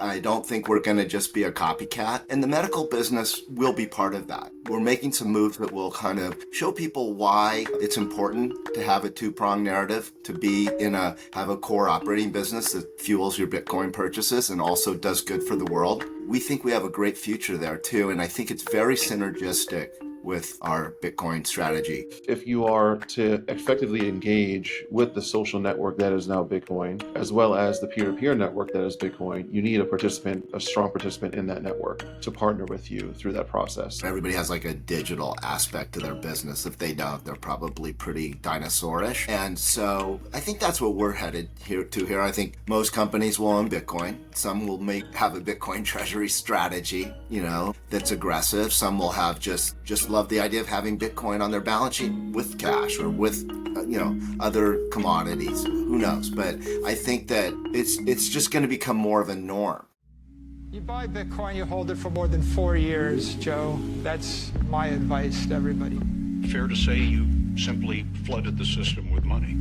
I don't think we're going to just be a copycat, and the medical business will be part of that. We're making some moves that will kind of show people why it's important to have a two-prong narrative, to have a core operating business that fuels your Bitcoin purchases and also does good for the world. We think we have a great future there too, and I think it's very synergistic with our Bitcoin strategy. If you are to effectively engage with the social network that is now Bitcoin, as well as the peer-to-peer network that is Bitcoin, you need a strong participant in that network to partner with you through that process. Everybody has like a digital aspect to their business. If they don't, they're probably pretty dinosaurish. And so I think that's what we're headed here. I think most companies will own Bitcoin. Some will have a Bitcoin Treasury strategy, that's aggressive. Some will have just love the idea of having Bitcoin on their balance sheet with cash or with other commodities. Who knows? But I think that it's just going to become more of a norm. You buy Bitcoin, you hold it for more than 4 years, Joe. That's my advice to everybody. Fair to say you simply flooded the system with money?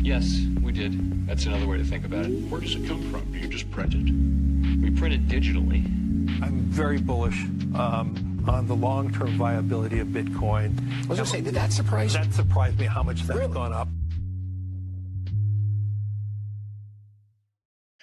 Yes, we did. That's another way to think about it. Where does it come from? Do you just print it? We print it digitally. I'm very bullish on the long-term viability of Bitcoin. I was going to say, did that surprise you? That surprised me how much that's gone up.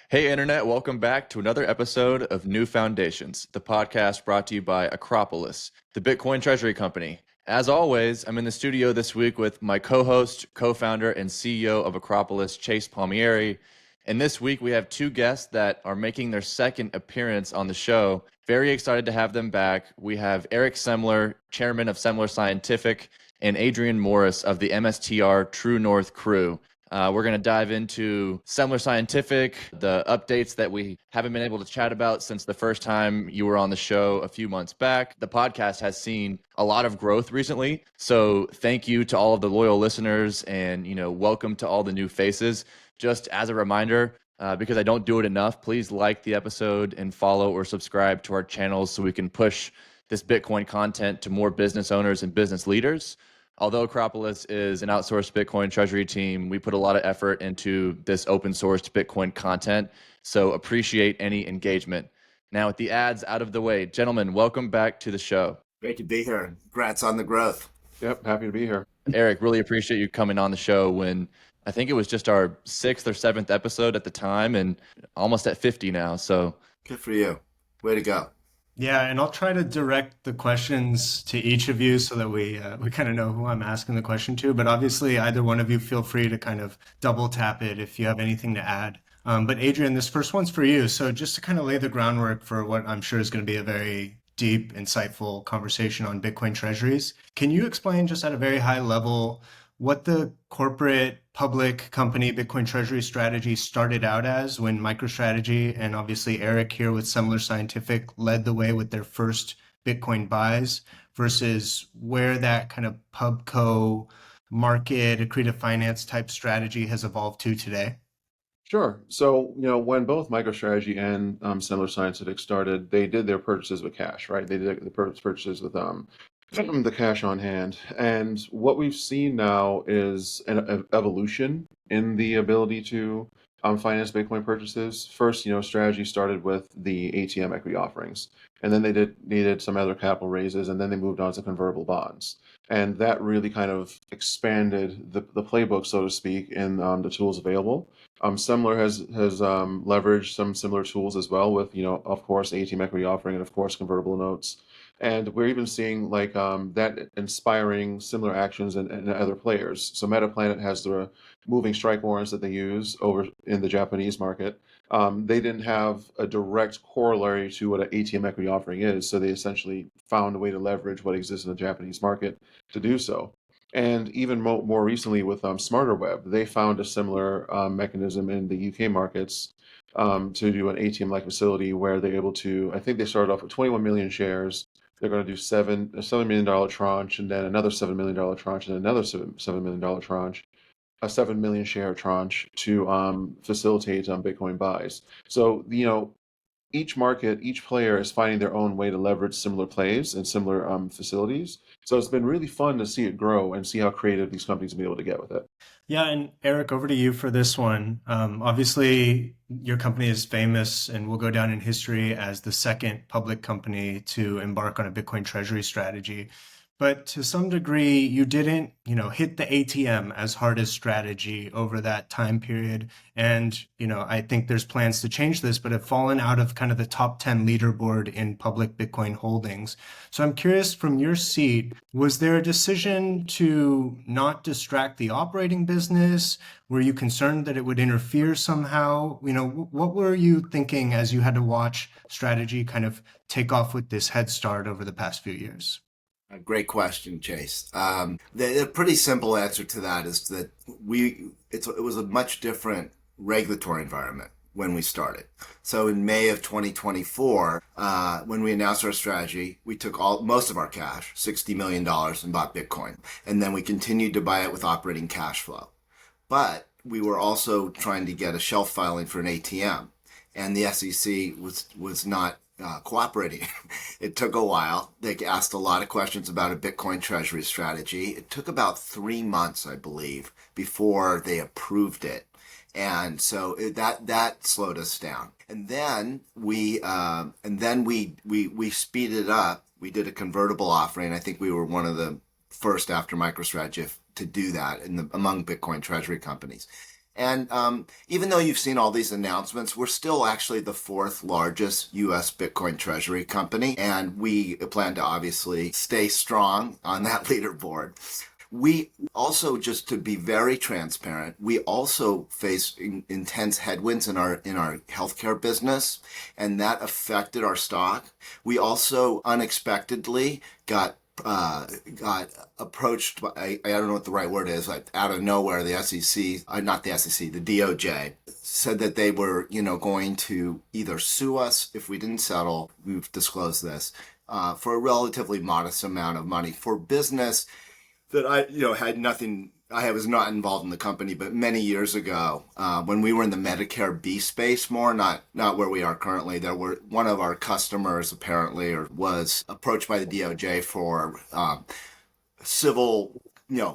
Hey, Internet, welcome back to another episode of New Foundations, the podcast brought to you by Acropolis, the Bitcoin Treasury company. As always, I'm in the studio this week with my co-host, co-founder, and CEO of Acropolis, Chase Palmieri. And this week, we have two guests that are making their second appearance on the show. Very excited to have them back. We have Eric Semler, chairman of Semler Scientific, and Adrien Morris of the MSTR True North crew. We're going to dive into Semler Scientific, the updates that we haven't been able to chat about since the first time you were on the show a few months back. The podcast has seen a lot of growth recently, so thank you to all of the loyal listeners and, welcome to all the new faces. Just as a reminder, because I don't do it enough, please like the episode and follow or subscribe to our channels so we can push this Bitcoin content to more business owners and business leaders. Although Acropolis is an outsourced Bitcoin treasury team, we put a lot of effort into this open sourced Bitcoin content, so appreciate any engagement. Now, with the ads out of the way, gentlemen, welcome back to the show. Great to be here. Congrats on the growth. Yep, happy to be here. Eric, really appreciate you coming on the show when I think it was just our 6th or 7th episode at the time and almost at 50 now, so. Good for you. Way to go. Yeah, and I'll try to direct the questions to each of you so that we kind of know who I'm asking the question to. But obviously, either one of you feel free to kind of double tap it if you have anything to add. But Adrian, this first one's for you. So just to kind of lay the groundwork for what I'm sure is going to be a very deep, insightful conversation on Bitcoin treasuries, can you explain just at a very high level what the corporate public company Bitcoin Treasury strategy started out as when MicroStrategy and obviously Eric here with Semler Scientific led the way with their first Bitcoin buys versus where that kind of pubco market accretive finance type strategy has evolved to today? Sure. So, when both MicroStrategy and Semler Scientific started, they did their purchases with cash, right? They did the purchases with the cash on hand. And what we've seen now is an evolution in the ability to finance Bitcoin purchases. First, strategy started with the ATM equity offerings, and then they needed some other capital raises, and then they moved on to convertible bonds. And that really kind of expanded the playbook, so to speak, in the tools available. Semler has leveraged some similar tools as well with, of course, ATM equity offering and, of course, convertible notes. And we're even seeing that inspiring similar actions in other players. So MetaPlanet has the moving strike warrants that they use over in the Japanese market. They didn't have a direct corollary to what an ATM equity offering is. So they essentially found a way to leverage what exists in the Japanese market to do so. And even more recently with SmarterWeb, they found a similar mechanism in the UK markets to do an ATM-like facility where they're able to, I think they started off with 21 million shares. They're going to do a $7 million tranche, and then another $7 million tranche, and another $7 million tranche, a 7 million share tranche to facilitate Bitcoin buys. So, each market, each player is finding their own way to leverage similar plays and similar facilities. So it's been really fun to see it grow and see how creative these companies have been able to get with it. Yeah, and Eric, over to you for this one. Obviously, your company is famous and will go down in history as the second public company to embark on a Bitcoin Treasury strategy. But to some degree, you didn't, hit the ATM as hard as strategy over that time period. And, I think there's plans to change this, but have fallen out of kind of the top 10 leaderboard in public Bitcoin holdings. So I'm curious from your seat, was there a decision to not distract the operating business? Were you concerned that it would interfere somehow? What were you thinking as you had to watch strategy kind of take off with this head start over the past few years? A great question, Chase. The pretty simple answer to that is that it was a much different regulatory environment when we started. So in May of 2024, when we announced our strategy, we took most of our cash, $60 million, and bought Bitcoin. And then we continued to buy it with operating cash flow. But we were also trying to get a shelf filing for an ATM. And the SEC was not cooperating. It took a while. They asked a lot of questions about a Bitcoin Treasury strategy. It took about 3 months, I believe, before they approved it. And so that slowed us down. And then we speeded up. We did a convertible offering. I think we were one of the first after MicroStrategy to do that among Bitcoin Treasury companies. And even though you've seen all these announcements, we're still actually the fourth largest U.S. Bitcoin Treasury company, and we plan to obviously stay strong on that leaderboard. We also, just to be very transparent, we also face intense headwinds in our healthcare business, and that affected our stock. We also unexpectedly got approached by, I don't know what the right word is, like out of nowhere, the SEC, not the SEC, the DOJ, said that they were, going to either sue us if we didn't settle, we've disclosed this, for a relatively modest amount of money for business that had nothing. I was not involved in the company, but many years ago, when we were in the Medicare B space more, not where we are currently, there were one of our customers apparently was approached by the DOJ for civil,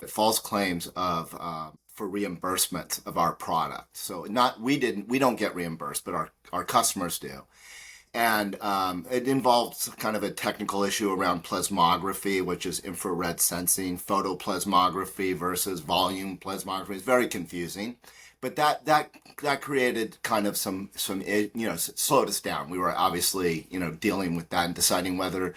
false claims for reimbursement of our product. So we don't get reimbursed, but our customers do. And it involves kind of a technical issue around plasmography, which is infrared sensing, photoplasmography versus volume plasmography. It's very confusing. But that created kind of some slowed us down. We were obviously, dealing with that and deciding whether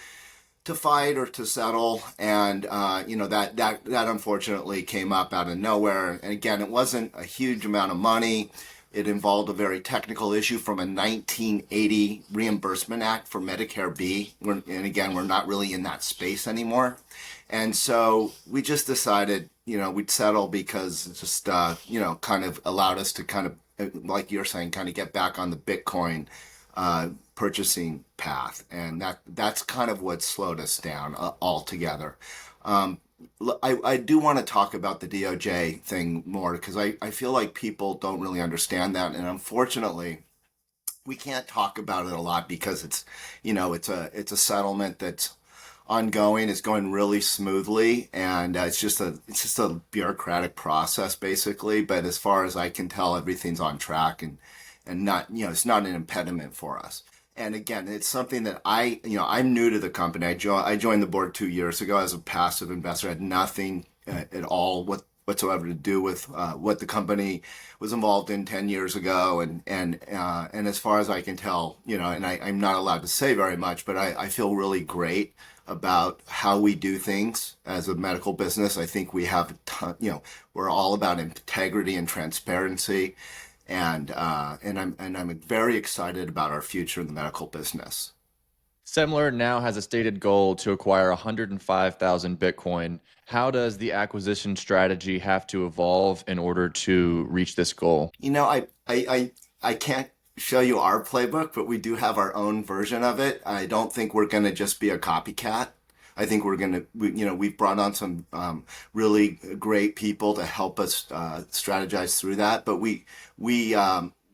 to fight or to settle. And, that unfortunately came up out of nowhere. And again, it wasn't a huge amount of money. It involved a very technical issue from a 1980 Reimbursement Act for Medicare B. And again, we're not really in that space anymore. And so we just decided, we'd settle because it just, kind of allowed us to kind of, like you're saying, kind of get back on the Bitcoin purchasing path. And that's kind of what slowed us down altogether. I do want to talk about the DOJ thing more because I feel like people don't really understand that. And unfortunately, we can't talk about it a lot because it's a settlement that's ongoing. It's going really smoothly. And it's just a bureaucratic process, basically. But as far as I can tell, everything's on track and not, it's not an impediment for us. And again, it's something that I'm new to the company. I joined the board 2 years ago as a passive investor. I had nothing at all whatsoever to do with what the company was involved in 10 years ago. And as far as I can tell, and I'm not allowed to say very much, but I feel really great about how we do things as a medical business. I think we have a ton, we're all about integrity and transparency. And I'm very excited about our future in the medical business. Semler now has a stated goal to acquire 105,000 Bitcoin. How does the acquisition strategy have to evolve in order to reach this goal? I can't show you our playbook, but we do have our own version of it. I don't think we're going to just be a copycat. I think we're going to, we've brought on some really great people to help us strategize through that. But we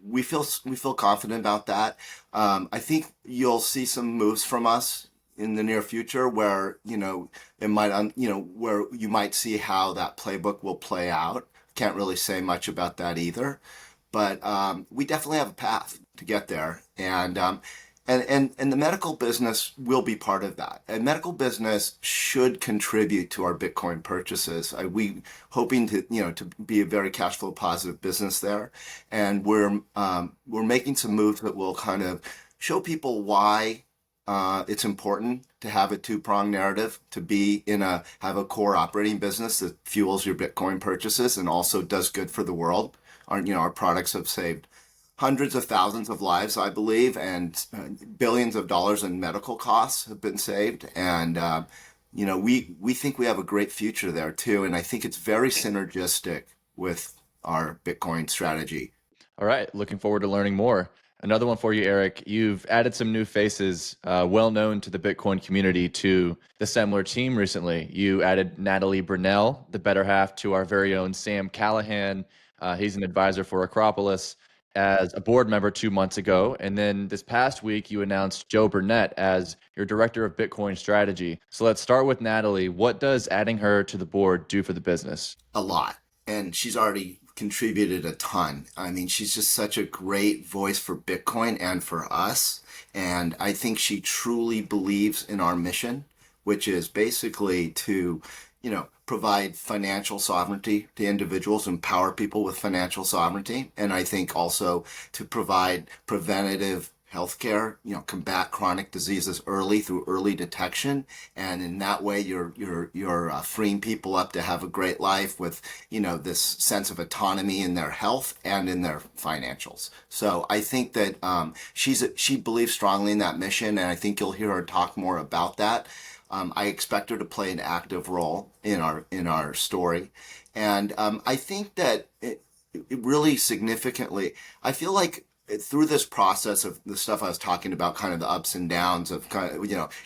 we feel confident about that. I think you'll see some moves from us in the near future where it might where you might see how that playbook will play out. Can't really say much about that either, but we definitely have a path to get there, and the medical business will be part of that. And medical business should contribute to our Bitcoin purchases. We hoping to be a very cash flow positive business there, and we're making some moves that will kind of show people why it's important to have a two-pronged narrative, to have a core operating business that fuels your Bitcoin purchases and also does good for the world. Our products have saved hundreds of thousands of lives, I believe, and billions of dollars in medical costs have been saved. And we think we have a great future there too. And I think it's very synergistic with our Bitcoin strategy. All right, looking forward to learning more. Another one for you, Eric. You've added some new faces, well known to the Bitcoin community, to the Semler team recently. You added Natalie Brunell, the better half, to our very own Sam Callahan. He's an advisor for Acropolis, as a board member 2 months ago. And then this past week, you announced Joe Burnett as your director of Bitcoin strategy. So let's start with Natalie. What does adding her to the board do for the business? A lot. And she's already contributed a ton. I mean, she's just such a great voice for Bitcoin and for us. And I think she truly believes in our mission, which is basically to, provide financial sovereignty to individuals, empower people with financial sovereignty. And I think also to provide preventative healthcare, combat chronic diseases early through early detection. And in that way, you're freeing people up to have a great life with, this sense of autonomy in their health and in their financials. So I think that she believes strongly in that mission, and I think you'll hear her talk more about that. I expect her to play an active role in our story, and I think that it really significantly, I feel like through this process of the stuff I was talking about, kind of the ups and downs of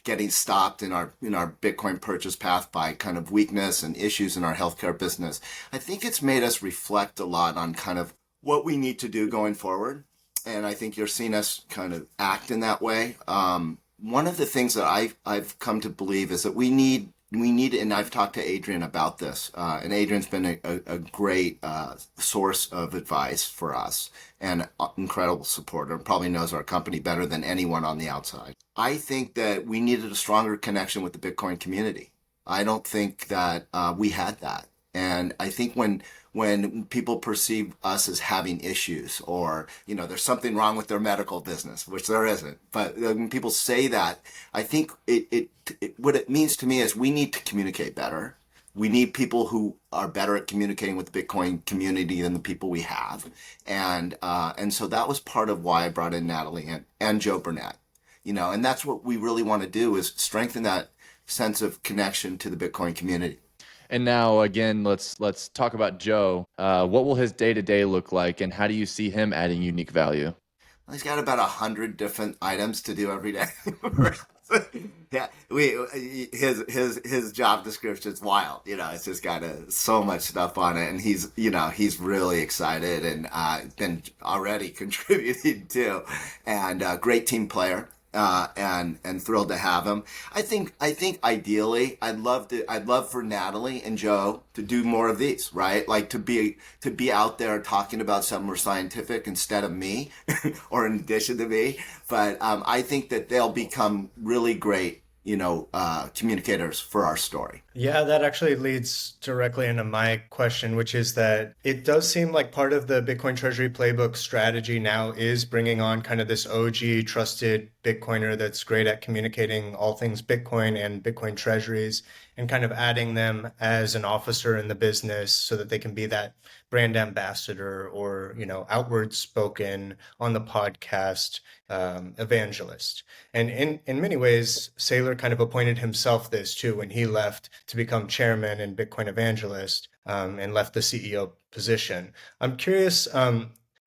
getting stopped in our Bitcoin purchase path by kind of weakness and issues in our healthcare business, I think it's made us reflect a lot on kind of what we need to do going forward, and I think you're seeing us kind of act in that way. One of the things that I've come to believe is that we need, and I've talked to Adrian about this, and Adrian's been a great source of advice for us and incredible supporter, and probably knows our company better than anyone on the outside. I think that we needed a stronger connection with the Bitcoin community. I don't think that we had that. And I think when people perceive us as having issues, or there's something wrong with their medical business, which there isn't, but when people say that, I think what it means to me is we need to communicate better. We need people who are better at communicating with the Bitcoin community than the people we have, and so that was part of why I brought in Natalie and Joe Burnett. And that's what we really want to do, is strengthen that sense of connection to the Bitcoin community. And now, again, let's talk about Joe. What will his day-to-day look like, and how do you see him adding unique value? Well, he's got about 100 different items to do every day. Yeah, his job description is wild. It's just got so much stuff on it, and he's really excited and been already contributing too, and great team player. And thrilled to have him. I think ideally, I'd love for Natalie and Joe to do more of these, right? Like to be out there talking about Semler Scientific instead of me, or in addition to me. But I think that they'll become really great, communicators for our story. Yeah, that actually leads directly into my question, which is that it does seem like part of the Bitcoin Treasury playbook strategy now is bringing on kind of this OG trusted Bitcoiner that's great at communicating all things Bitcoin and Bitcoin Treasuries, and kind of adding them as an officer in the business so that they can be that brand ambassador or, outward spoken on the podcast evangelist. And in many ways, Saylor kind of appointed himself this too when he left to become chairman and Bitcoin evangelist, and left the CEO position. I'm curious,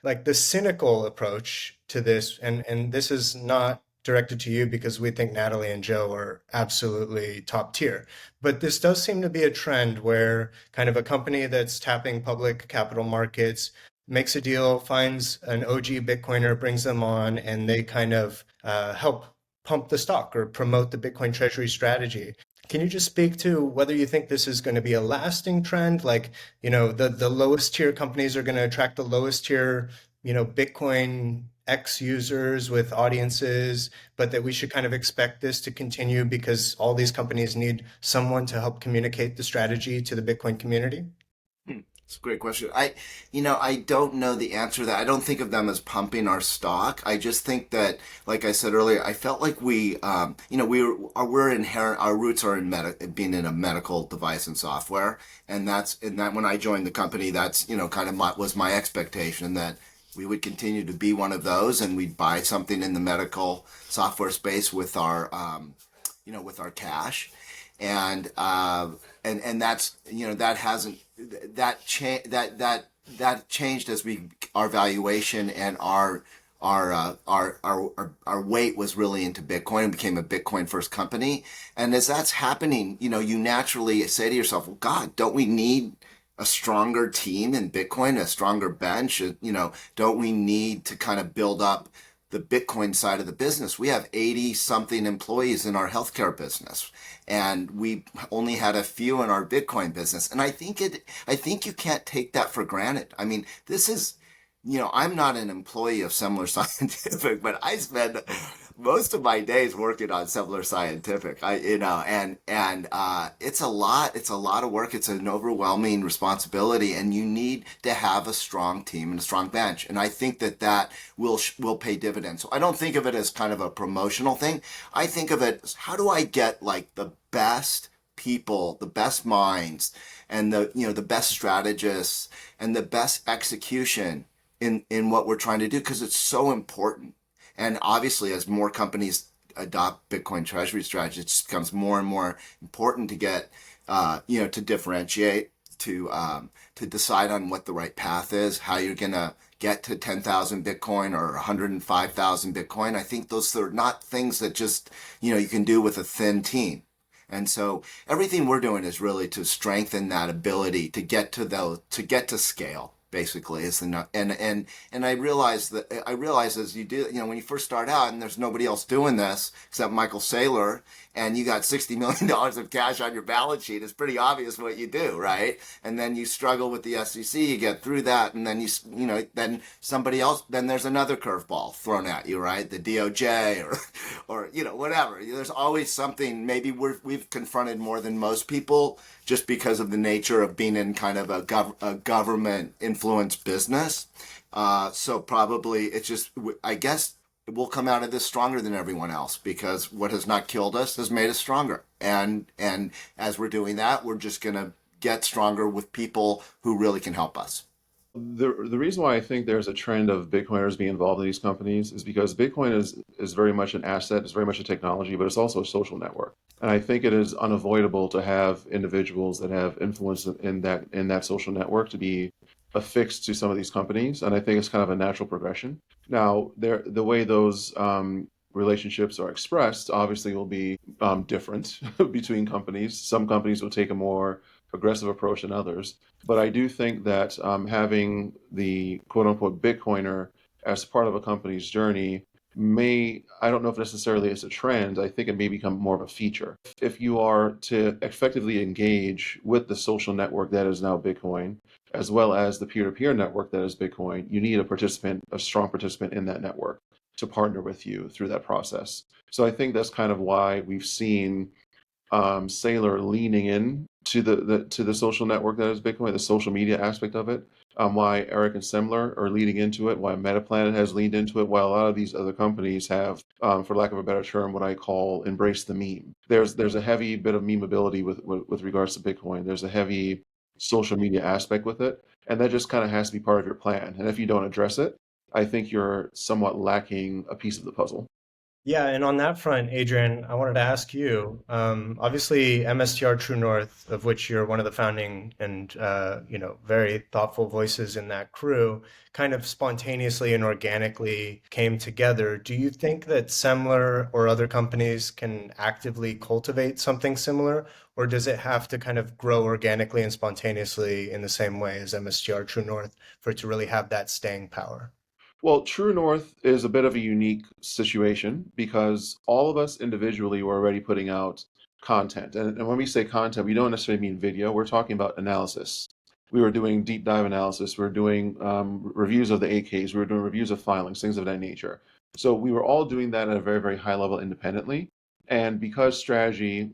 like the cynical approach to this, and this is not directed to you because we think Natalie and Joe are absolutely top tier. But this does seem to be a trend where kind of a company that's tapping public capital markets makes a deal, finds an OG Bitcoiner, brings them on, and they kind of help pump the stock or promote the Bitcoin Treasury strategy. Can you just speak to whether you think this is going to be a lasting trend? Like, the lowest tier companies are going to attract the lowest tier, Bitcoin X users with audiences, but that we should kind of expect this to continue because all these companies need someone to help communicate the strategy to the Bitcoin community? It's a great question. I don't know the answer to that. I don't think of them as pumping our stock. I just think that, like I said earlier, I felt like we're inherent. Our roots are in being in a medical device and software, and that when I joined the company, that's kind of was my expectation that we would continue to be one of those, and we'd buy something in the medical software space with our with our cash, and that's that hasn't that changed as our valuation and our weight was really into Bitcoin and became a Bitcoin first company. And as that's happening, you naturally say to yourself, well, God, don't we need a stronger team in Bitcoin, a stronger bench? Don't we need to kind of build up the Bitcoin side of the business? We have 80 something employees in our healthcare business, and we only had a few in our Bitcoin business. And I think you can't take that for granted. I mean, this is, I'm not an employee of Semler Scientific, but I spend most of my days working on Semler Scientific. It's a lot. It's a lot of work. It's an overwhelming responsibility, and you need to have a strong team and a strong bench. And I think that will pay dividends. So I don't think of it as kind of a promotional thing. I think of it as, how do I get like the best people, the best minds, and the best strategists and the best execution in what we're trying to do, because it's so important. And obviously, as more companies adopt Bitcoin Treasury strategy, it just becomes more and more important to get, to differentiate, to decide on what the right path is, how you're going to get to 10,000 Bitcoin or 105,000 Bitcoin. I think those are not things that just, you can do with a thin team. And so everything we're doing is really to strengthen that ability to get to scale. Basically, is the and I realize as you do, when you first start out and there's nobody else doing this except Michael Saylor, and you got $60 million of cash on your balance sheet, it's pretty obvious what you do, right? And then you struggle with the SEC, you get through that, and then then somebody else, then there's another curveball thrown at you, right? The DOJ or whatever. There's always something. Maybe we've confronted more than most people, just because of the nature of being in kind of a government influenced business. So probably it's just, I guess we'll come out of this stronger than everyone else, because what has not killed us has made us stronger. And as we're doing that, we're just going to get stronger with people who really can help us. The reason why I think there's a trend of Bitcoiners being involved in these companies is because Bitcoin is very much an asset, it's very much a technology, but it's also a social network. And I think it is unavoidable to have individuals that have influence in that social network to be affixed to some of these companies. And I think it's kind of a natural progression. Now, the way those relationships are expressed obviously will be different between companies. Some companies will take a more aggressive approach than others. But I do think that having the quote unquote Bitcoiner as part of a company's journey I don't know if necessarily it's a trend, I think it may become more of a feature. If you are to effectively engage with the social network that is now Bitcoin, as well as the peer-to-peer network that is Bitcoin, you need a strong participant in that network to partner with you through that process. So I think that's kind of why we've seen Saylor leaning in to the social network that is Bitcoin, the social media aspect of it. Why Eric and Semler are leading into it, why Metaplanet has leaned into it, while a lot of these other companies have, for lack of a better term, what I call embrace the meme. There's a heavy bit of memeability with regards to Bitcoin. There's a heavy social media aspect with it, and that just kind of has to be part of your plan. And if you don't address it, I think you're somewhat lacking a piece of the puzzle. Yeah, and on that front, Adrian, I wanted to ask you, obviously MSTR True North, of which you're one of the founding and very thoughtful voices in that crew, kind of spontaneously and organically came together. Do you think that Semler or other companies can actively cultivate something similar, or does it have to kind of grow organically and spontaneously in the same way as MSTR True North for it to really have that staying power? Well, True North is a bit of a unique situation because all of us individually were already putting out content. And when we say content, we don't necessarily mean video. We're talking about analysis. We were doing deep dive analysis. We were doing reviews of the AKs. We were doing reviews of filings, things of that nature. So we were all doing that at a very, very high level independently. And because strategy,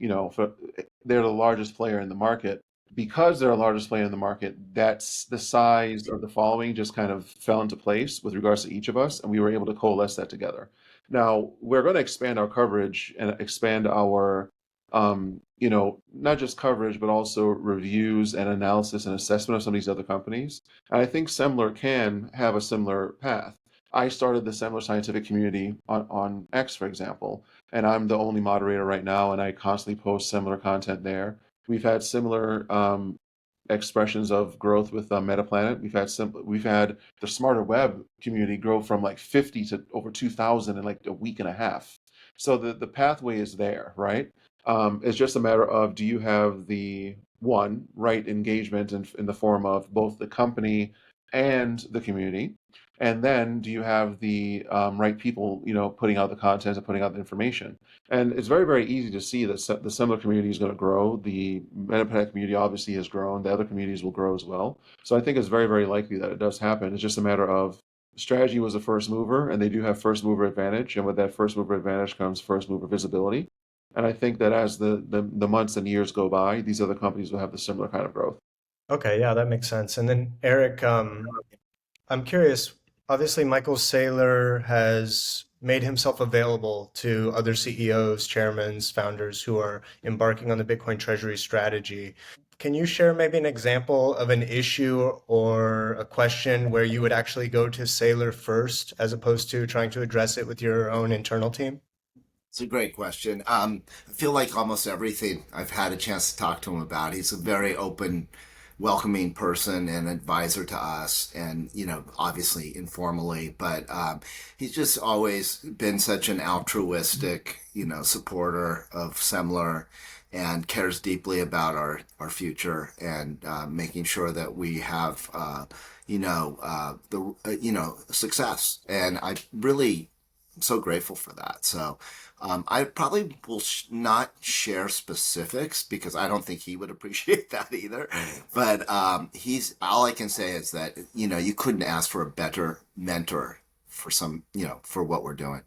they're the largest player in the market, because they're the largest player in the market, that's the size of the following just kind of fell into place with regards to each of us, and we were able to coalesce that together. Now we're going to expand our coverage and expand our, not just coverage, but also reviews and analysis and assessment of some of these other companies. And I think Semler can have a similar path. I started the Semler Scientific community on X, for example, and I'm the only moderator right now, and I constantly post similar content there. We've had similar expressions of growth with MetaPlanet. We've had the Smarter Web community grow from like 50 to over 2,000 in like a week and a half. So the pathway is there, right? It's just a matter of, do you have the right engagement in the form of both the company and the community? And then do you have the right people, putting out the content and putting out the information? And it's very, very easy to see that the Semler community is going to grow. The MetaPlanet community obviously has grown. The other communities will grow as well. So I think it's very, very likely that it does happen. It's just a matter of strategy was a first mover, and they do have first mover advantage. And with that first mover advantage comes first mover visibility. And I think that as the months and years go by, these other companies will have the similar kind of growth. Okay, yeah, that makes sense. And then Eric, I'm curious, obviously Michael Saylor has made himself available to other CEOs, chairmen, founders who are embarking on the Bitcoin Treasury strategy. Can you share maybe an example of an issue or a question where you would actually go to Saylor first as opposed to trying to address it with your own internal team? It's a great question. I feel like almost everything I've had a chance to talk to him about. He's a very open, welcoming person and advisor to us, and obviously informally, but he's just always been such an altruistic, supporter of Semler, and cares deeply about our future and making sure that we have success. And I really am so grateful for that. So I probably will not share specifics because I don't think he would appreciate that either. But he's all I can say is that you couldn't ask for a better mentor for for what we're doing.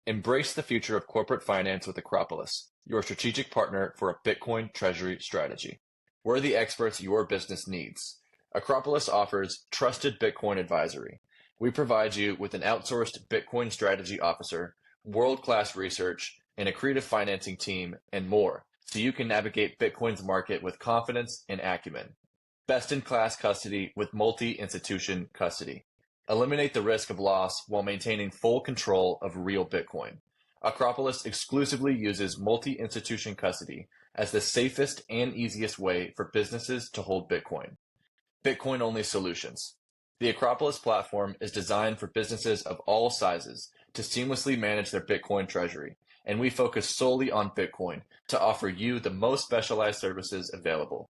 Embrace the future of corporate finance with Acropolis, your strategic partner for a Bitcoin Treasury strategy. We're the experts your business needs. Acropolis offers trusted Bitcoin advisory. We provide you with an outsourced Bitcoin strategy officer, world-class research, and a creative financing team, and more, so you can navigate Bitcoin's market with confidence and acumen. Best-in-class custody with multi-institution custody. Eliminate the risk of loss while maintaining full control of real Bitcoin. Acropolis exclusively uses multi-institution custody as the safest and easiest way for businesses to hold Bitcoin. Bitcoin-only solutions. The Acropolis platform is designed for businesses of all sizes to seamlessly manage their Bitcoin treasury, and we focus solely on Bitcoin to offer you the most specialized services available.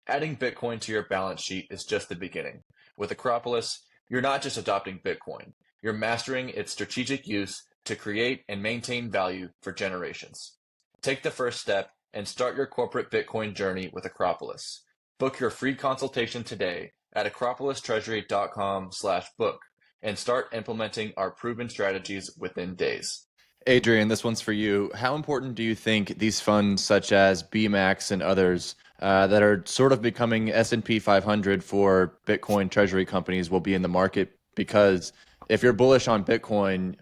Adding Bitcoin to your balance sheet is just the beginning. With Acropolis, you're not just adopting Bitcoin, you're mastering its strategic use to create and maintain value for generations. Take the first step and start your corporate Bitcoin journey with Acropolis. Book your free consultation today at acropolistreasury.com/book and start implementing our proven strategies within days. Adrian, this one's for you. How important do you think these funds such as BMAX and others that are sort of becoming S&P 500 for Bitcoin treasury companies will be in the market? Because if you're bullish on Bitcoin,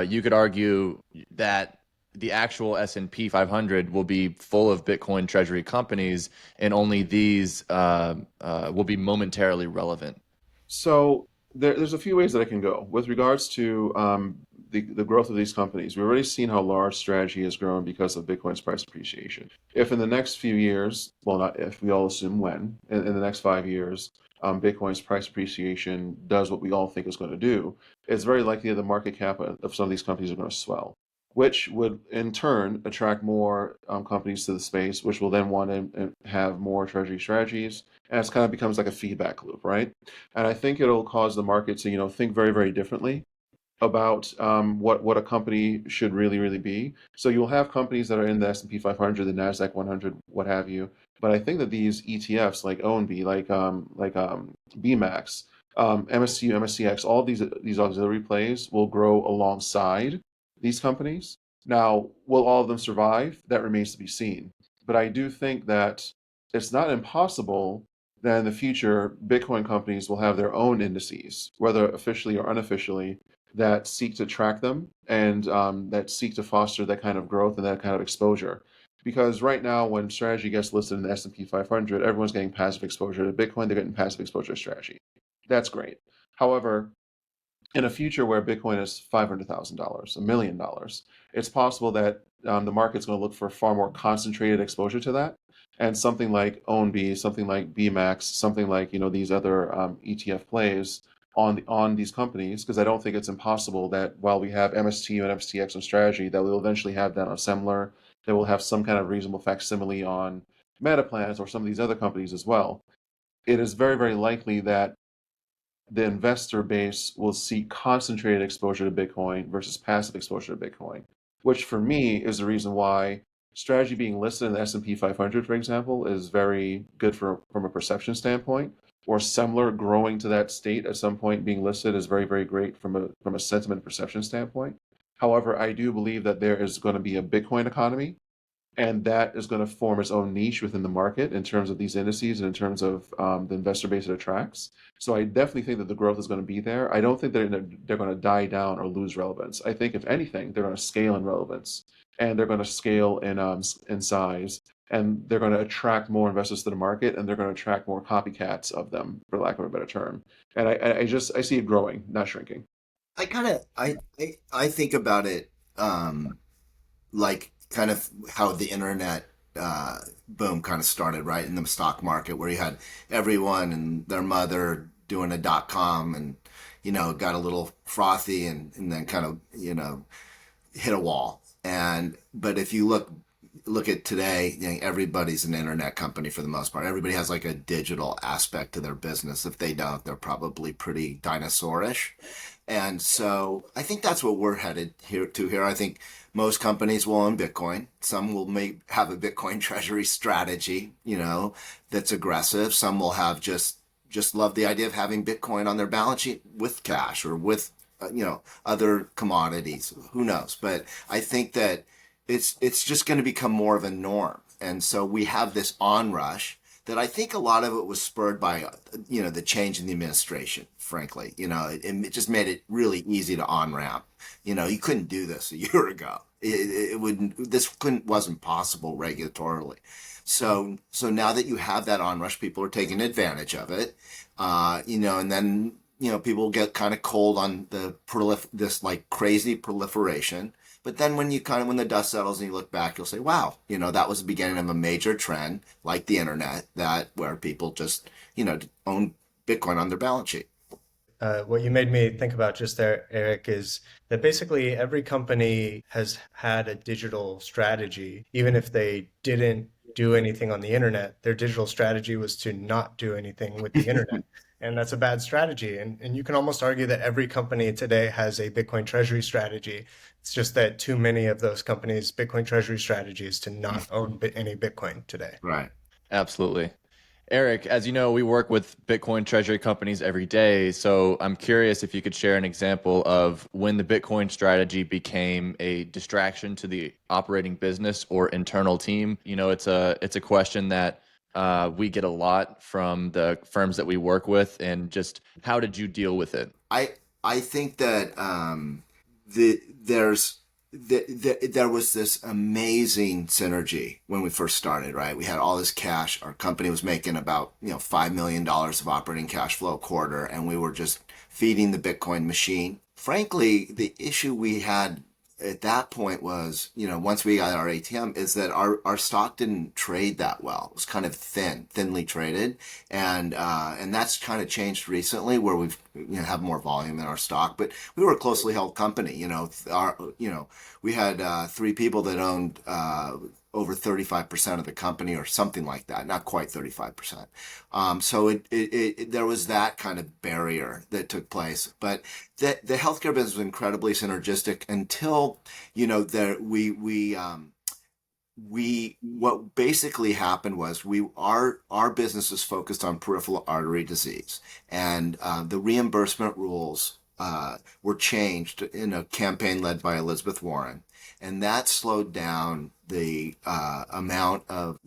you could argue that the actual S&P 500 will be full of Bitcoin treasury companies, and only these will be momentarily relevant. So there's a few ways that I can go with regards to the growth of these companies, we've already seen how large Strategy has grown because of Bitcoin's price appreciation. If in the next few years, well, not if, we all assume when, in the next 5 years, Bitcoin's price appreciation does what we all think it's going to do, it's very likely that the market cap of some of these companies are going to swell, which would in turn attract more companies to the space, which will then want to have more Treasury strategies. And it kind of becomes like a feedback loop, right? And I think it'll cause the market to, think very, very differently about what a company should really be. So you'll have companies that are in the S&P 500, the Nasdaq 100, what have you. But I think that these ETFs like ONB, like BMAX, MSCU, MSCX, all these auxiliary plays will grow alongside these companies. Now, will all of them survive? That remains to be seen. But I do think that it's not impossible that in the future, Bitcoin companies will have their own indices, whether officially or unofficially, that seek to track them and that seek to foster that kind of growth and that kind of exposure. Because right now, when Strategy gets listed in the S&P 500, everyone's getting passive exposure to Bitcoin. They're getting passive exposure to Strategy. That's great. However, in a future where Bitcoin is $500,000, $1 million, it's possible that the market's going to look for far more concentrated exposure to that. And something like ONB, something like BMAX, something like these other ETF plays on these companies, because I don't think it's impossible that while we have MSTU and MSTX on Strategy, that we'll eventually have that on Semler, that we'll have some kind of reasonable facsimile on Metaplans or some of these other companies as well. It is very, very likely that the investor base will see concentrated exposure to Bitcoin versus passive exposure to Bitcoin, which for me is the reason why Strategy being listed in the S&P 500, for example, is very good from a perception standpoint, or Semler growing to that state at some point being listed is very, very great from a sentiment perception standpoint. However, I do believe that there is going to be a Bitcoin economy, and that is going to form its own niche within the market in terms of these indices and in terms of the investor base it attracts. So I definitely think that the growth is going to be there. I don't think they're going to die down or lose relevance. I think if anything, they're going to scale in relevance, and they're going to scale in size, and they're going to attract more investors to the market, and they're going to attract more copycats of them, for lack of a better term. And I see it growing, not shrinking. I think about it like kind of how the internet boom kind of started, right, in the stock market, where you had everyone and their mother doing a .com and got a little frothy and then kind of hit a wall. But if you look at today, everybody's an internet company for the most part. Everybody has like a digital aspect to their business. If they don't, they're probably pretty dinosaurish. And so I think that's what we're headed here. I think most companies will own Bitcoin. Some will have a Bitcoin treasury strategy, that's aggressive. Some will have just love the idea of having Bitcoin on their balance sheet with cash or with, other commodities. Who knows? But I think that it's just going to become more of a norm. And so we have this onrush that I think a lot of it was spurred by, the change in the administration, frankly. It just made it really easy to on-ramp. You couldn't do this a year ago. Wasn't possible regulatorily. So now that you have that onrush, people are taking advantage of it, and then, people get kind of cold on this like crazy proliferation. But then when the dust settles and you look back, you'll say, wow, that was the beginning of a major trend like the internet, where people just, own Bitcoin on their balance sheet. What you made me think about just there, Eric, is that basically every company has had a digital strategy. Even if they didn't do anything on the internet, their digital strategy was to not do anything with the internet. And that's a bad strategy. And you can almost argue that every company today has a Bitcoin treasury strategy. It's just that too many of those companies' Bitcoin treasury strategy is to not own any Bitcoin today. Right. Absolutely. Eric, as you know, we work with Bitcoin treasury companies every day. So I'm curious if you could share an example of when the Bitcoin strategy became a distraction to the operating business or internal team. It's a question that we get a lot from the firms that we work with, and just how did you deal with it? I think that there was this amazing synergy when we first started, right? We had all this cash. Our company was making about $5 million of operating cash flow a quarter, and we were just feeding the Bitcoin machine. frankly, the issue we had at that point was, once we got our ATM, is that our stock didn't trade that well. It was kind of thinly traded, and that's kind of changed recently, where we've have more volume in our stock. But we were a closely held company. We had 3 people that owned over 35% of the company, or something like that, not quite 35%. So there was that kind of barrier that took place. But the healthcare business was incredibly synergistic until, what basically happened was our business is focused on peripheral artery disease, and the reimbursement rules were changed in a campaign led by Elizabeth Warren, and that slowed down the amount of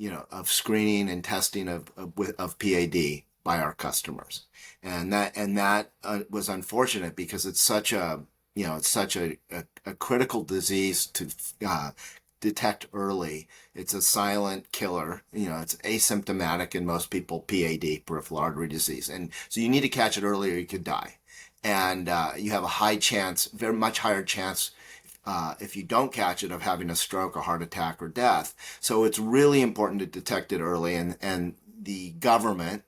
screening and testing of PAD by our customers, and that was unfortunate, because it's such a critical disease to detect early. It's a silent killer. It's asymptomatic in most people, PAD, peripheral artery disease, and so you need to catch it early or you could die, and you have a high chance, very much higher chance, if you don't catch it, of having a stroke, a heart attack, or death. So it's really important to detect it early, and the government,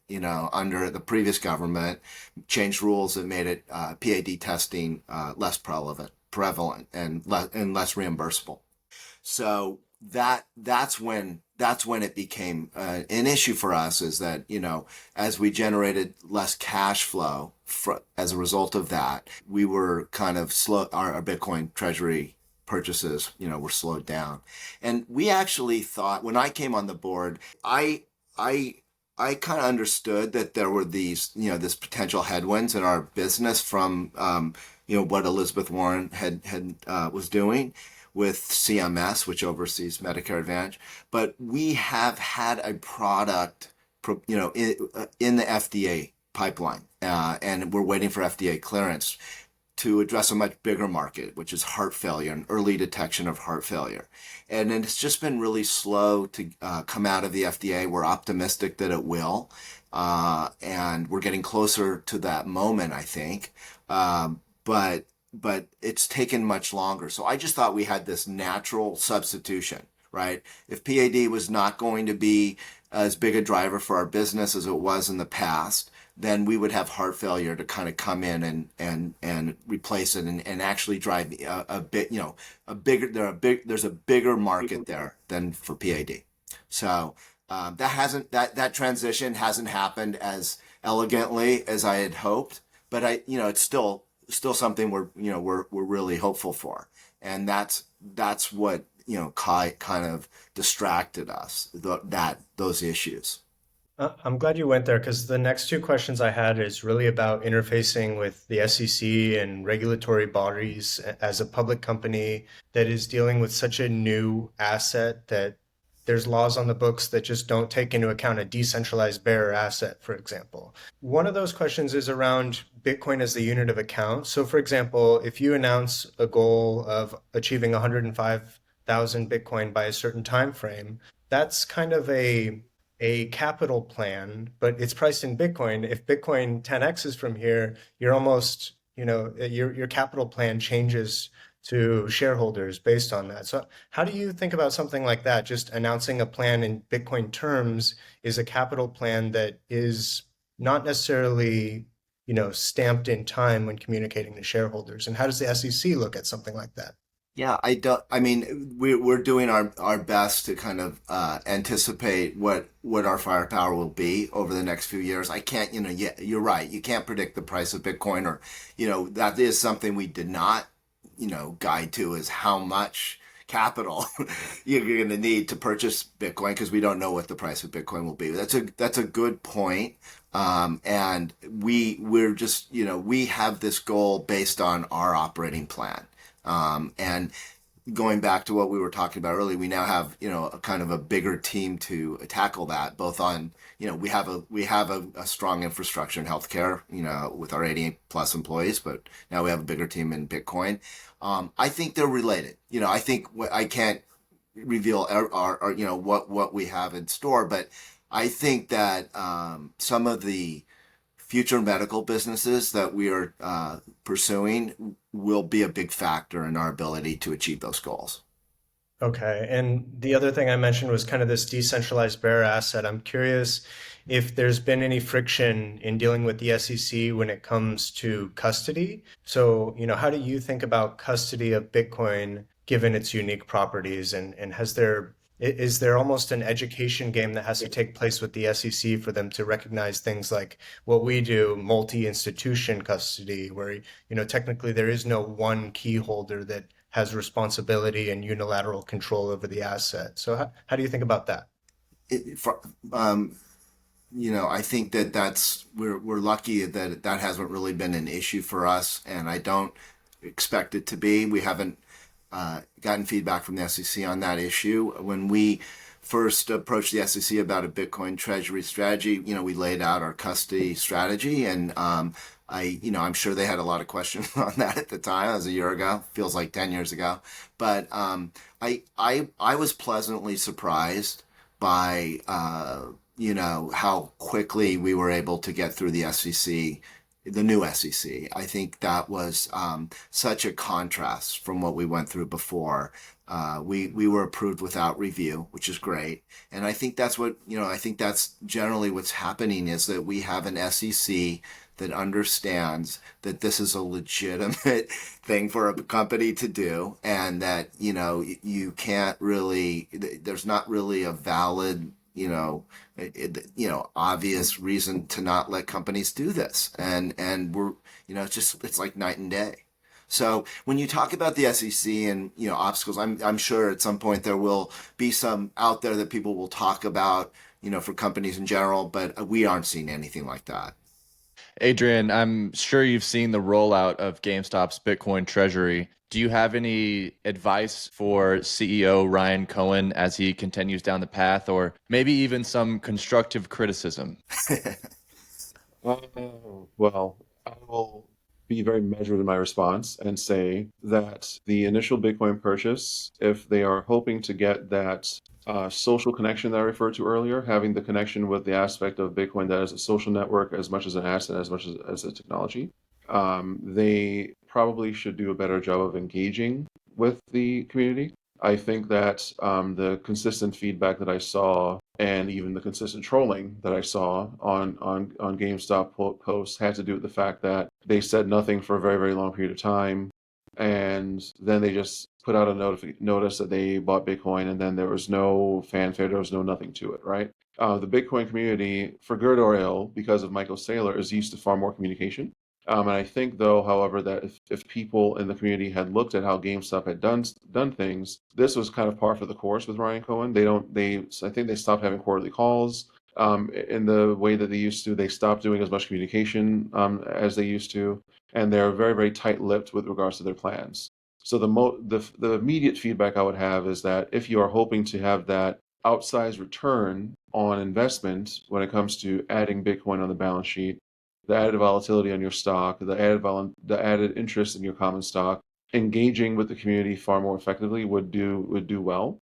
under the previous government, changed rules that made it PAD testing less prevalent and less reimbursable. So that's when it became an issue for us, is that, as we generated less cash flow as a result of that, we were kind of slow. Our Bitcoin Treasury purchases, were slowed down. And we actually thought, when I came on the board, I kind of understood that there were these, this potential headwinds in our business from, what Elizabeth Warren was doing with CMS, which oversees Medicare Advantage. But we have had a product, in the FDA pipeline, and we're waiting for FDA clearance to address a much bigger market, which is heart failure and early detection of heart failure. And it's just been really slow to come out of the FDA. We're optimistic that it will, and we're getting closer to that moment, I think. But it's taken much longer. So I just thought we had this natural substitution, right? If PAD was not going to be as big a driver for our business as it was in the past, then we would have heart failure to kind of come in and replace it, and actually drive a bit, there's a bigger market there than for PAD. So that transition hasn't happened as elegantly as I had hoped, but it's still something we're really hopeful for, and that's what kind of distracted us, those issues. I'm glad you went there, because the next 2 questions I had is really about interfacing with the SEC and regulatory bodies as a public company that is dealing with such a new asset, that there's laws on the books that just don't take into account a decentralized bearer asset, for example. One of those questions is around Bitcoin as the unit of account. So, for example, if you announce a goal of achieving 105,000 Bitcoin by a certain time frame, that's kind of a capital plan, but it's priced in Bitcoin. If Bitcoin 10x's from here, you're almost, your capital plan changes to shareholders based on that. So how do you think about something like that? Just announcing a plan in Bitcoin terms is a capital plan that is not necessarily, stamped in time when communicating to shareholders. And how does the SEC look at something like that? Yeah, we're doing our best to kind of anticipate what our firepower will be over the next few years. I can't, you're right. You can't predict the price of Bitcoin, or, that is something we did not, guide to, is how much capital you're going to need to purchase Bitcoin, because we don't know what the price of Bitcoin will be. That's a good point. And we're just, we have this goal based on our operating plan. And going back to what we were talking about earlier, we now have, a kind of a bigger team to tackle that, both on, we have a strong infrastructure in healthcare, with our 80 plus employees, but now we have a bigger team in Bitcoin. I think they're related. I think I can't reveal our what we have in store, but I think that, some of the future medical businesses that we are pursuing will be a big factor in our ability to achieve those goals. Okay. And the other thing I mentioned was kind of this decentralized bearer asset. I'm curious if there's been any friction in dealing with the SEC when it comes to custody. So, how do you think about custody of Bitcoin given its unique properties? And is there almost an education game that has to take place with the SEC for them to recognize things like what we do, multi-institution custody, where, technically there is no one key holder that has responsibility and unilateral control over the asset. So how do you think about that? I think that we're lucky that hasn't really been an issue for us, and I don't expect it to be. We haven't gotten feedback from the SEC on that issue. When we first approached the SEC about a Bitcoin Treasury strategy, we laid out our custody strategy, and I'm sure they had a lot of questions on that at the time. That was a year ago. Feels like 10 years ago. But I was pleasantly surprised by how quickly we were able to get through the SEC, the new SEC. I think that was such a contrast from what we went through before. We were approved without review, which is great. And I think that's I think that's generally what's happening, is that we have an SEC that understands that this is a legitimate thing for a company to do, and that, you can't really, there's not really a valid, obvious reason to not let companies do this. And we're, it's like night and day. So when you talk about the SEC and, obstacles, I'm sure at some point there will be some out there that people will talk about, for companies in general, but we aren't seeing anything like that. Adrian, I'm sure you've seen the rollout of GameStop's Bitcoin Treasury. Do you have any advice for CEO Ryan Cohen as he continues down the path, or maybe even some constructive criticism? Well, I will be very measured in my response and say that the initial Bitcoin purchase, if they are hoping to get that social connection that I referred to earlier, having the connection with the aspect of Bitcoin that is a social network as much as an asset, as much as a technology, they probably should do a better job of engaging with the community. I think that the consistent feedback that I saw, and even the consistent trolling that I saw on GameStop posts, had to do with the fact that they said nothing for a very, very long period of time, and then they just put out a notice that they bought Bitcoin, and then there was no fanfare, there was nothing to it, right? The Bitcoin community, for good or ill, because of Michael Saylor, is used to far more communication. And I think, though, however, that if people in the community had looked at how GameStop had done things, this was kind of par for the course with Ryan Cohen. I think they stopped having quarterly calls in the way that they used to. They stopped doing as much communication as they used to, and they're very, very tight-lipped with regards to their plans. So the immediate feedback I would have is that if you are hoping to have that outsized return on investment when it comes to adding Bitcoin on the balance sheet, the added volatility on your stock, the added interest in your common stock, engaging with the community far more effectively would do well.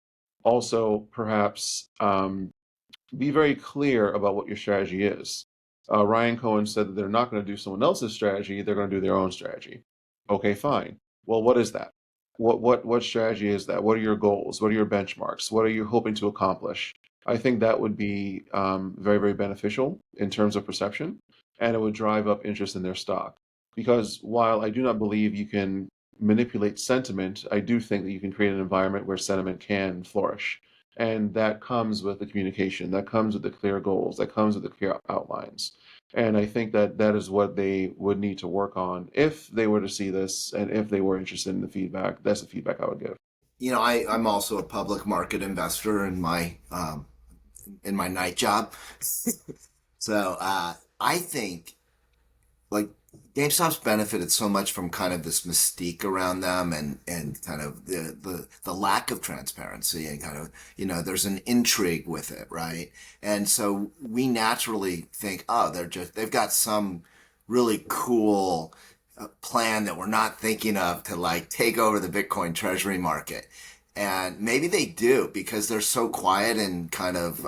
Also, perhaps be very clear about what your strategy is. Ryan Cohen said that they're not going to do someone else's strategy; they're going to do their own strategy. Okay, fine. Well, what is that? What strategy is that? What are your goals? What are your benchmarks? What are you hoping to accomplish? I think that would be very, very beneficial in terms of perception, and it would drive up interest in their stock. Because while I do not believe you can manipulate sentiment, I do think that you can create an environment where sentiment can flourish. And that comes with the communication, that comes with the clear goals, that comes with the clear outlines. And I think that that is what they would need to work on if they were to see this, and if they were interested in the feedback. That's the feedback I would give. I'm also a public market investor in my night job. So I think, like, GameStop's benefited so much from kind of this mystique around them, and kind of the lack of transparency, and kind of, there's an intrigue with it, right? And so we naturally think, oh, they've got some really cool plan that we're not thinking of to, like, take over the Bitcoin Treasury market. And maybe they do, because they're so quiet and kind of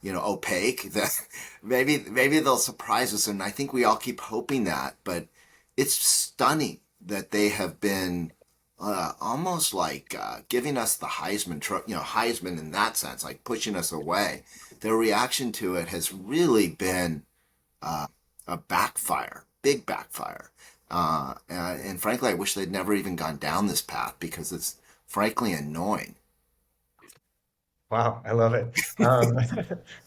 opaque. That maybe they'll surprise us, and I think we all keep hoping that. But it's stunning that they have been almost like giving us the Heisman in that sense, like pushing us away. Their reaction to it has really been a backfire, big backfire. And frankly, I wish they'd never even gone down this path because it's frankly annoying. Wow, I love it.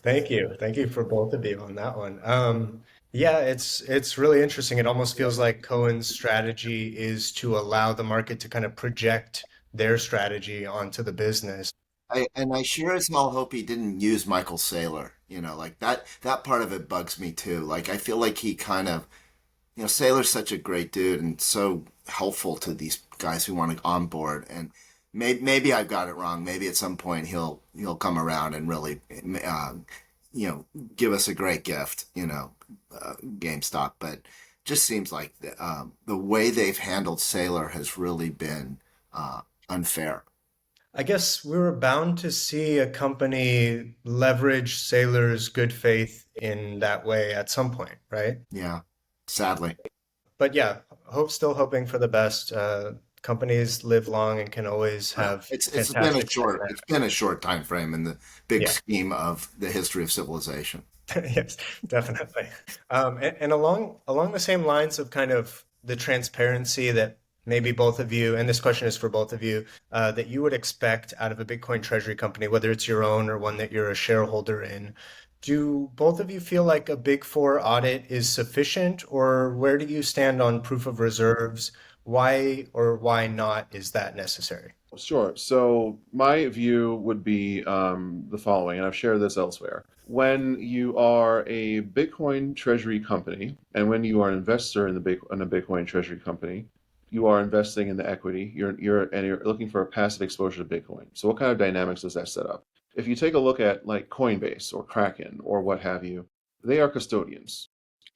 Thank you. Thank you for both of you on that one. Yeah, it's really interesting. It almost feels like Cohen's strategy is to allow the market to kind of project their strategy onto the business. I sure as hell hope he didn't use Michael Saylor. Like that part of it bugs me too. Like I feel like he kind of, Saylor's such a great dude and so helpful to these guys who want to onboard. And maybe I've got it wrong. Maybe at some point he'll come around and really, give us a great gift. GameStop, but just seems like the way they've handled Saylor has really been unfair. I guess we were bound to see a company leverage Saylor's good faith in that way at some point, right? Yeah, sadly. But yeah, still hoping for the best. Companies live long and can always Well, have it's been a fantastic short success. it's been a short time frame in the big Yeah. scheme of the history of civilization. Yes, definitely. And along the same lines of kind of the transparency that maybe both of you, and this question is for both of you, that you would expect out of a Bitcoin treasury company, whether it's your own or one that you're a shareholder in. Do both of you feel like a Big Four audit is sufficient, or where do you stand on proof of reserves? Why or why not is that necessary? Sure. So my view would be the following, and I've shared this elsewhere. When you are a Bitcoin treasury company, and when you are an investor in a Bitcoin treasury company, you are investing in the equity. You're looking for a passive exposure to Bitcoin. So what kind of dynamics does that set up? If you take a look at like Coinbase or Kraken or what have you, they are custodians.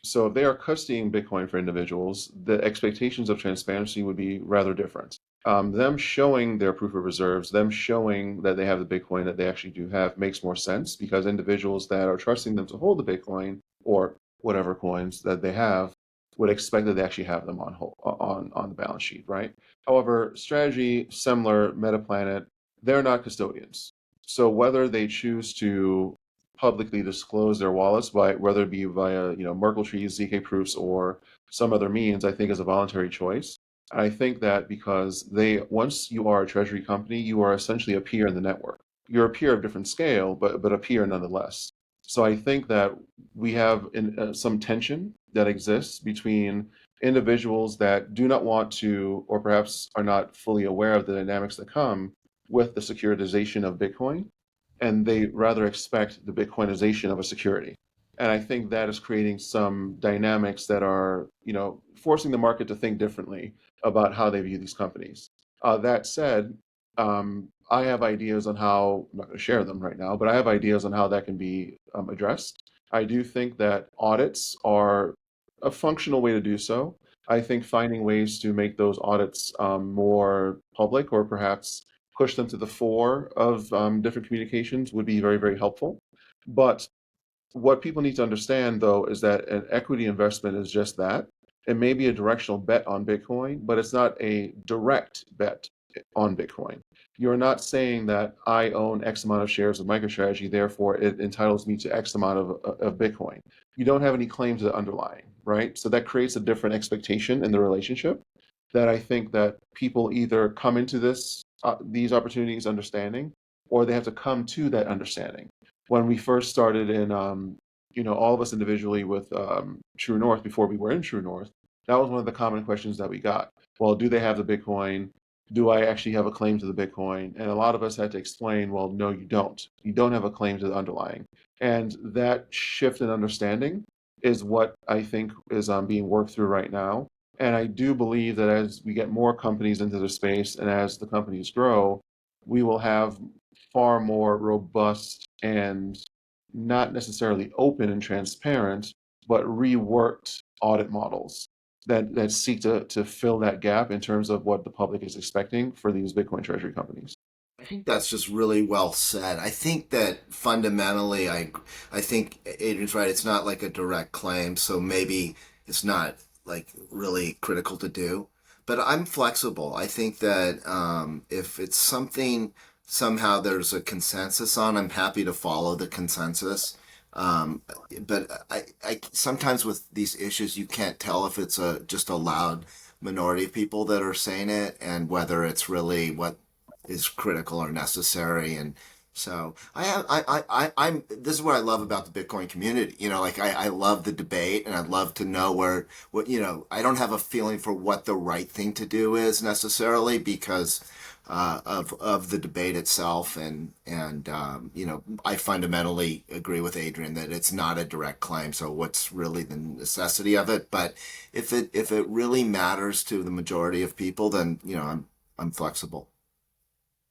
So if they are custodying Bitcoin for individuals, the expectations of transparency would be rather different. Them showing their proof of reserves, them showing that they have the Bitcoin that they actually do have makes more sense because individuals that are trusting them to hold the Bitcoin or whatever coins that they have would expect that they actually have them on the balance sheet, right? However, Strategy, Semler, Metaplanet, they're not custodians. So whether they choose to publicly disclose their wallets by whether it be via Merkle trees, ZK proofs, or some other means, I think is a voluntary choice. I think that because once you are a treasury company, you are essentially a peer in the network. You're a peer of different scale, but a peer nonetheless. So I think that we have some tension that exists between individuals that do not want to, or perhaps are not fully aware of the dynamics that come with the securitization of Bitcoin, and they rather expect the Bitcoinization of a security. And I think that is creating some dynamics that are, forcing the market to think differently about how they view these companies. That said, I have ideas on how, I'm not going to share them right now, but I have ideas on how that can be addressed. I do think that audits are a functional way to do so. I think finding ways to make those audits more public or perhaps push them to the fore of different communications would be very, very helpful. But what people need to understand, though, is that an equity investment is just that. It may be a directional bet on Bitcoin, but it's not a direct bet on Bitcoin. You're not saying that I own X amount of shares of MicroStrategy, therefore it entitles me to X amount of Bitcoin. You don't have any claim to the underlying, right? So that creates a different expectation in the relationship that I think that people either come into these opportunities understanding, or they have to come to that understanding. When we first started in, all of us individually with True North before we were in True North, that was one of the common questions that we got. Well, do they have the Bitcoin? Do I actually have a claim to the Bitcoin? And a lot of us had to explain, well, no, you don't. You don't have a claim to the underlying. And that shift in understanding is what I think is being worked through right now. And I do believe that as we get more companies into the space and as the companies grow, we will have far more robust and not necessarily open and transparent, but reworked audit models that seek to fill that gap in terms of what the public is expecting for these Bitcoin treasury companies. I think that's just really well said. I think that fundamentally, I think Adrian's right. It's not like a direct claim, so maybe it's not like really critical to do. But I'm flexible. I think that if it's something somehow there's a consensus on, I'm happy to follow the consensus. Um, but I sometimes with these issues, you can't tell if it's a just a loud minority of people that are saying it and whether it's really what is critical or necessary. And so I'm this is what I love about the Bitcoin community. Like I love the debate and I'd love to know what I don't have a feeling for what the right thing to do is necessarily because of the debate itself. And I fundamentally agree with Adrian that it's not a direct claim. So what's really the necessity of it? But if it really matters to the majority of people, then I'm flexible.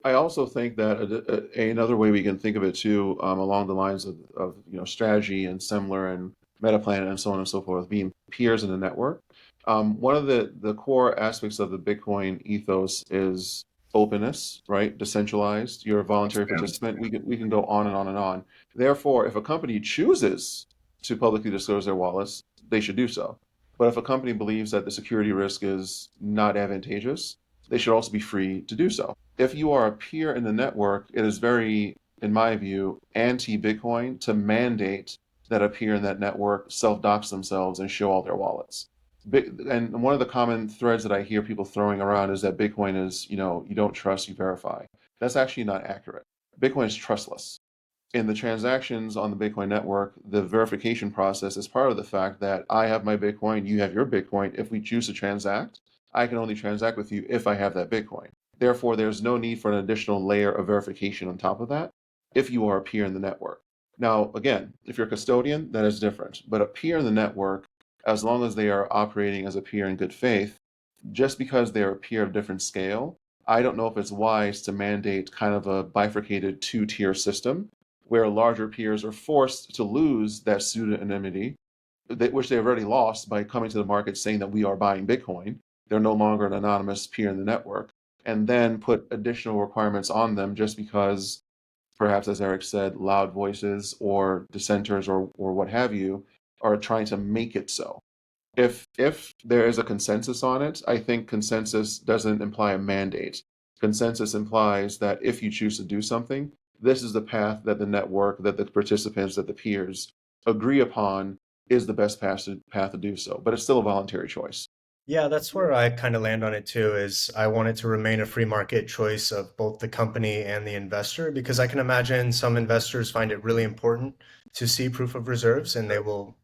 I also think that another way we can think of it too, along the lines of strategy and Semler and Metaplanet and so on and so forth, being peers in the network. One of the core aspects of the Bitcoin ethos is openness, right? Decentralized. You're a voluntary participant. We can go on and on and on. Therefore, if a company chooses to publicly disclose their wallets, they should do so. But if a company believes that the security risk is not advantageous, they should also be free to do so. If you are a peer in the network, it is very, in my view, anti-Bitcoin to mandate that a peer in that network self-dox themselves and show all their wallets. And one of the common threads that I hear people throwing around is that Bitcoin is, you don't trust, you verify. That's actually not accurate. Bitcoin is trustless. In the transactions on the Bitcoin network, the verification process is part of the fact that I have my Bitcoin, you have your Bitcoin. If we choose to transact, I can only transact with you if I have that Bitcoin. Therefore, there's no need for an additional layer of verification on top of that if you are a peer in the network. Now, again, if you're a custodian, that is different. But a peer in the network, as long as they are operating as a peer in good faith, just because they're a peer of different scale, I don't know if it's wise to mandate kind of a bifurcated two-tier system where larger peers are forced to lose that pseudonymity, which they've already lost by coming to the market saying that we are buying Bitcoin. They're no longer an anonymous peer in the network, and then put additional requirements on them just because, perhaps as Eric said, loud voices or dissenters or what have you are trying to make it so. If there is a consensus on it, I think consensus doesn't imply a mandate. Consensus implies that if you choose to do something, this is the path that the network, that the participants, that the peers agree upon is the best path to do so. But it's still a voluntary choice. Yeah, that's where I kind of land on it too, is I want it to remain a free market choice of both the company and the investor, because I can imagine some investors find it really important to see proof of reserves and they will,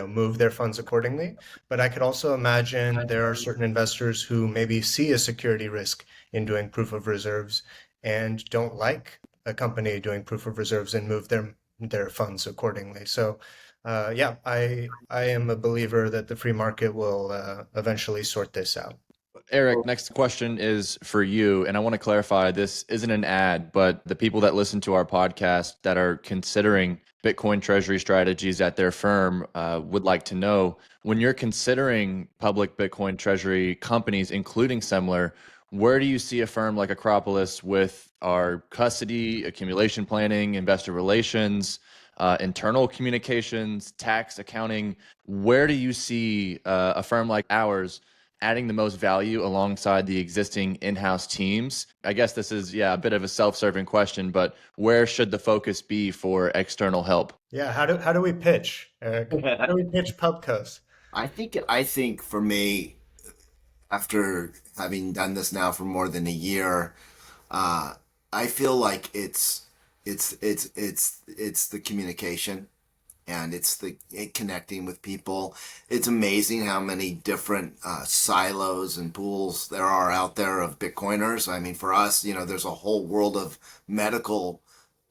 move their funds accordingly. But I could also imagine there are certain investors who maybe see a security risk in doing proof of reserves and don't like a company doing proof of reserves and move their funds accordingly. So yeah, I am a believer that the free market will eventually sort this out. Eric, next question is for you. And I want to clarify this isn't an ad, but the people that listen to our podcast that are considering Bitcoin treasury strategies at their firm would like to know, when you're considering public Bitcoin treasury companies, including Semler, where do you see a firm like Acropolis with our custody, accumulation planning, investor relations, internal communications, tax, accounting? Where do you see a firm like ours adding the most value alongside the existing in-house teams? I guess this is, a bit of a self-serving question, but where should the focus be for external help? Yeah, how do we pitch, Eric? How do we pitch Pubcos? I think for me, after having done this now for more than a year, I feel like it's the communication and it's the connecting with people. It's amazing how many different silos and pools there are out there of Bitcoiners. I mean, for us, there's a whole world of medical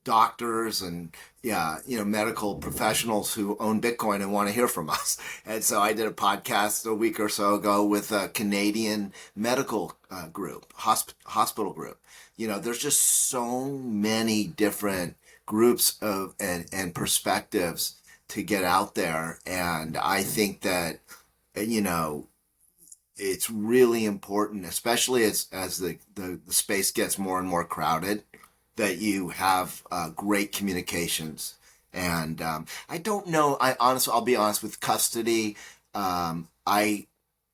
doctors and medical professionals who own Bitcoin and want to hear from us. And so I did a podcast a week or so ago with a Canadian medical group, hospital group. There's just so many different groups of and perspectives to get out there. And I think that, it's really important, especially as the space gets more and more crowded, that you have great communications. And I don't know. I'll be honest with custody. I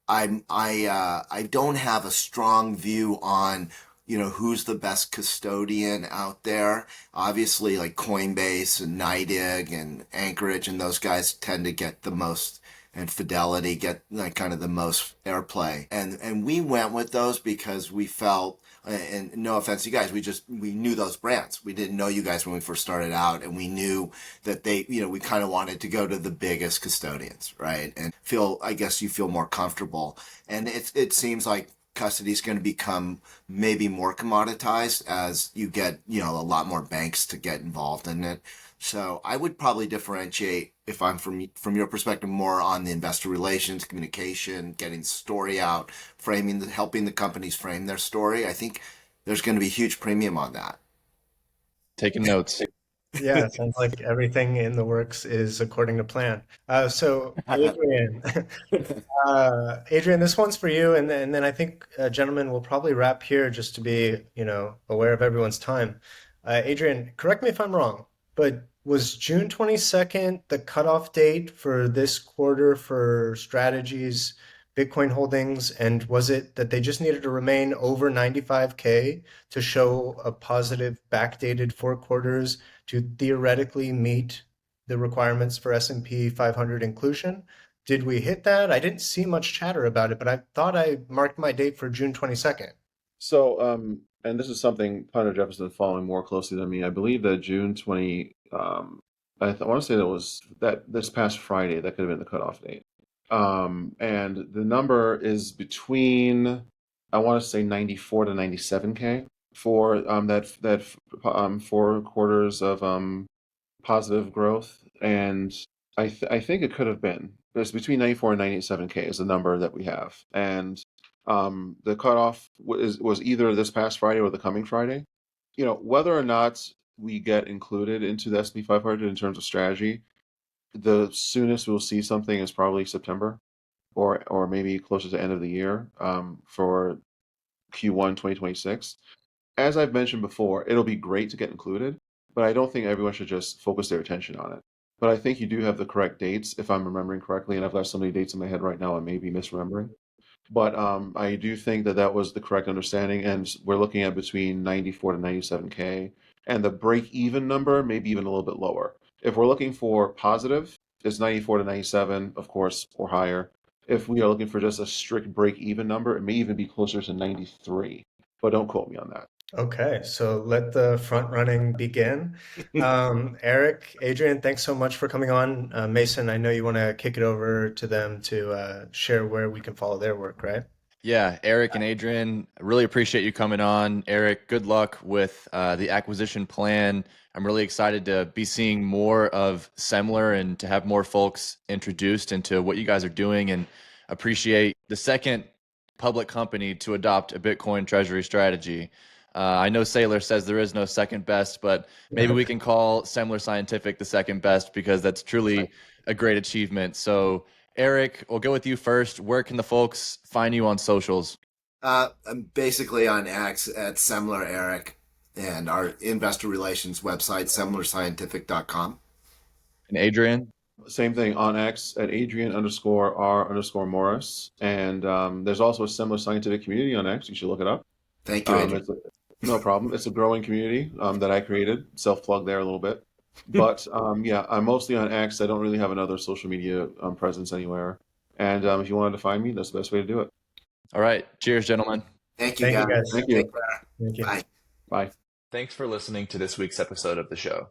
don't have a strong view on who's the best custodian out there. Obviously, like Coinbase and NYDIG and Anchorage and those guys tend to get the most, and Fidelity get like kind of the most airplay. And we went with those because we felt, and no offense to you guys, we knew those brands. We didn't know you guys when we first started out, and we knew that we kind of wanted to go to the biggest custodians, right? And I guess you feel more comfortable. And it seems like custody is going to become maybe more commoditized as you get, a lot more banks to get involved in it. So I would probably differentiate, if I'm from your perspective, more on the investor relations, communication, getting the story out, helping the companies frame their story. I think there's going to be a huge premium on that. Taking notes. Yeah, it sounds like everything in the works is according to plan. So Adrian, Adrian, this one's for you, and then I think, gentlemen, we'll probably wrap here just to be, aware of everyone's time. Adrian, correct me if I'm wrong, but was June 22nd the cutoff date for this quarter for strategies, Bitcoin holdings? And was it that they just needed to remain over 95K to show a positive backdated 4 quarters to theoretically meet the requirements for S&P 500 inclusion? Did we hit that? I didn't see much chatter about it, but I thought I marked my date for June 22nd. So, and this is something Punter Jefferson following more closely than me. I believe that June 20, I want to say that this past Friday, that could have been the cutoff date. And the number is between, I want to say 94 to 97K for that 4 quarters of positive growth. And I think it could have been. It's between 94 and 97K is the number that we have. And the cutoff was either this past Friday or the coming Friday. Whether or not we get included into the S&P 500 in terms of strategy, the soonest we'll see something is probably September, or maybe closer to the end of the year for Q1 2026. As I've mentioned before, it'll be great to get included, but I don't think everyone should just focus their attention on it. But I think you do have the correct dates, if I'm remembering correctly, and I've got so many dates in my head right now I may be misremembering. But I do think that was the correct understanding, and we're looking at between 94 to 97K, and the break-even number may be even a little bit lower. If we're looking for positive, it's 94 to 97, of course, or higher. If we are looking for just a strict break-even number, it may even be closer to 93, but don't quote me on that. Okay, so let the front running begin. Eric, Adrian, thanks so much for coming on. Mason, I know you want to kick it over to them to share where we can follow their work, right? Yeah, Eric and Adrian, I really appreciate you coming on. Eric, good luck with the acquisition plan. I'm really excited to be seeing more of Semler and to have more folks introduced into what you guys are doing, and appreciate the second public company to adopt a Bitcoin treasury strategy. I know Saylor says there is no second best, but maybe we can call Semler Scientific the second best, because that's truly a great achievement. So Eric, we'll go with you first. Where can the folks find you on socials? I'm basically on X at Semler Eric, and our investor relations website, semlerscientific.com. And Adrian? Same thing on X at Adrien_R_Morris. And there's also a Semler Scientific community on X. You should look it up. Thank you, Adrian. No problem. It's a growing community that I created. Self-plug there a little bit. But yeah, I'm mostly on X. I don't really have another social media presence anywhere. And if you wanted to find me, that's the best way to do it. All right. Cheers, gentlemen. Thank you, guys. Thank you. Thank you. Bye. Bye. Thanks for listening to this week's episode of the show.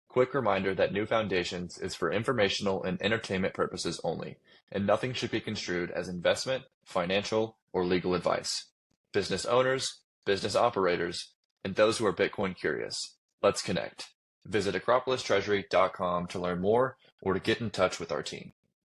Quick reminder that New Foundations is for informational and entertainment purposes only, and nothing should be construed as investment, financial, or legal advice. Business owners, business operators, and those who are Bitcoin curious, let's connect. Visit AcropolisTreasury.com to learn more or to get in touch with our team.